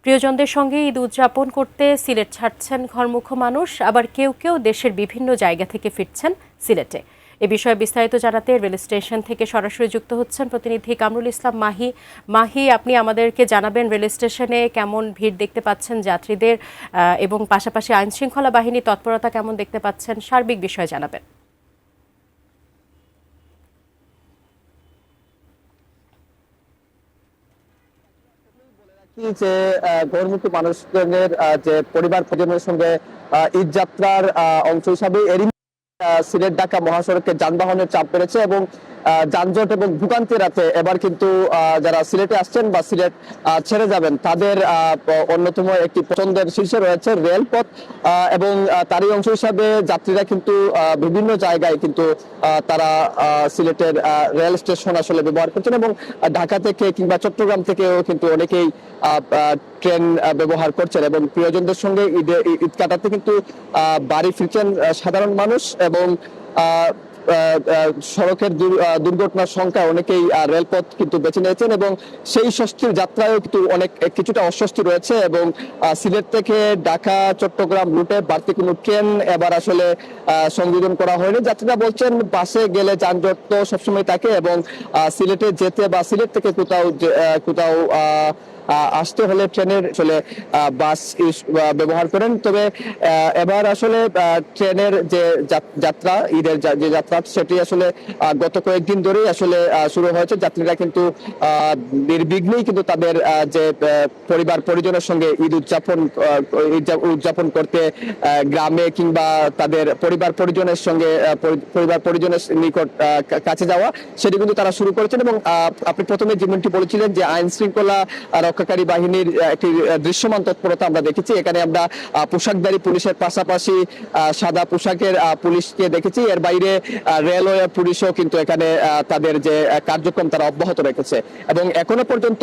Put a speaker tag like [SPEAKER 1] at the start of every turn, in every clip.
[SPEAKER 1] প্রিয়জনদের সঙ্গে ঈদ উদযাপন করতে সিলেট ছাড়ছেন ঘরমুখো মানুষ, আবার কেউ কেউ দেশের বিভিন্ন জায়গা থেকে ফিরছেন সিলেটে। এ বিষয়ে বিস্তারিত জানাতে রেল স্টেশন থেকে সরাসরি যুক্ত হচ্ছেন প্রতিনিধি কামরুল ইসলাম মাহি। মাহি, আপনি আমাদেরকে জানাবেন রেল স্টেশনে কেমন ভিড় দেখতে পাচ্ছেন যাত্রীদের, এবং পাশাপাশি আইনশৃঙ্খলা বাহিনীর তৎপরতা কেমন দেখতে পাচ্ছেন, সার্বিক বিষয়ে জানাবেন।
[SPEAKER 2] যে ঘরমুখী মানুষজনের যে পরিবার পরিজনের সঙ্গে ঈদ যাত্রার অংশ হিসাবে এরই সিলেট ঢাকা মহাসড়কে যানবাহনের চাপ বেড়েছে এবং যানজট এবং ভোগান্তি রাতে এবার কিন্তু যারা সিলেটে আসছেন বা সিলেট ছেড়ে যাবেন তাদের অন্যতম একটি পছন্দের শীর্ষে রয়েছে রেলপথ, এবং তারই অংশ হিসাবে যাত্রীরা কিন্তু বিভিন্ন জায়গায় কিন্তু তারা সিলেটের রেল স্টেশন আসলে ব্যবহার করছেন এবং ঢাকা থেকে কিংবা চট্টগ্রাম থেকেও কিন্তু অনেকেই ট্রেন ব্যবহার করছেন এবং প্রিয়জনদের সঙ্গে ঈদ কাটাতে কিন্তু বাড়ি ফিরছেন সাধারণ মানুষ এবং সড়কের দুর্ঘটনার সংখ্যা অনেকেই রেলপথ কিন্তু বেছে নিয়েছেন এবং সেই স্বস্তির যাত্রায়ও কিন্তু অনেক কিছুটা অস্বস্তি রয়েছে এবং সিলেট থেকে ঢাকা চট্টগ্রাম রুটে বাড়তি কোনো ট্রেন এবার আসলে সংযোজন করা হয়নি। যাত্রীরা বলছেন বাসে গেলে যানজট তো সবসময় থাকে এবং সিলেটে যেতে বা সিলেট থেকে কোথাও আসতে হলে ট্রেনের আসলে বাস ব্যবহার করেন। তবে এবার আসলে ট্রেনের যে যাত্রা, ঈদের যে যাত্রা সেটি আসলে গত কয়েকদিন ধরেই আসলে শুরু হয়েছে। যাত্রীরা কিন্তু নির্বিঘ্নেই কিন্তু তাদের যে পরিবার পরিজনের সঙ্গে ঈদ উদযাপন করতে গ্রামে কিংবা তাদের পরিবার পরিজনের নিকট কাছে যাওয়া সেটি কিন্তু তারা শুরু করেছেন এবং আপনি প্রথমে যেমনটি বলেছিলেন যে আইন শৃঙ্খলা রক্ষাকারী বাহিনীর একটি দৃশ্যমান তৎপরতা আমরা দেখেছি। এখানে আমরা পোশাকধারী পুলিশের পাশাপাশি সাদা পোশাকের পুলিশকে দেখেছি। এর বাইরে রেলওয়ে পুলিশও কিন্তু এখানে তাদের যে কার্যক্রম তারা অব্যাহত রেখেছে এবং এখনো পর্যন্ত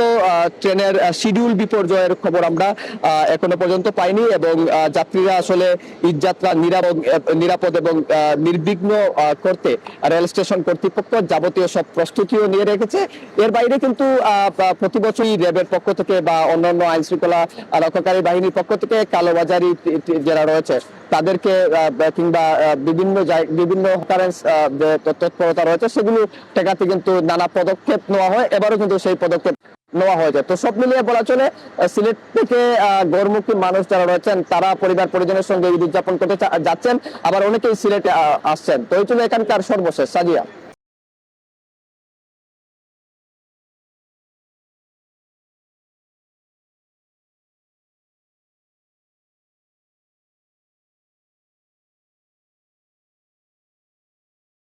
[SPEAKER 2] ট্রেনের শিডিউল বিপর্যয়ের খবর আমরা এখনো পর্যন্ত পাইনি এবং যাত্রীরা আসলে ঈদ যাত্রা নিরাপদ এবং নির্বিঘ্ন করতে রেল স্টেশন কর্তৃপক্ষ যাবতীয় সব প্রস্তুতিও নিয়ে রেখেছে। এর বাইরে কিন্তু প্রতি বছরই র্যাবের পক্ষ থেকে বা অন্যান্য আইন শৃঙ্খলা রক্ষাকারী বাহিনীর পক্ষ থেকে কালোবাজারি যারা রয়েছে তাদেরকে কিংবা বিভিন্ন কারেন্স তৎপরতা রয়েছে সেগুলো ঠেকাতে কিন্তু নানা পদক্ষেপ নেওয়া হয়। এবারও কিন্তু সেই পদক্ষেপ নেওয়া হয়েছে। তো সব মিলিয়ে বলা চলে সিলেট থেকে ঘরমুখী মানুষ যারা রয়েছেন তারা পরিবার পরিজনের সঙ্গে ঈদ উদযাপন করতে যাচ্ছেন, আবার অনেকেই সিলেটে আসছেন। তো এই ছিল এখানকার সর্বশেষ। সাজিয়া।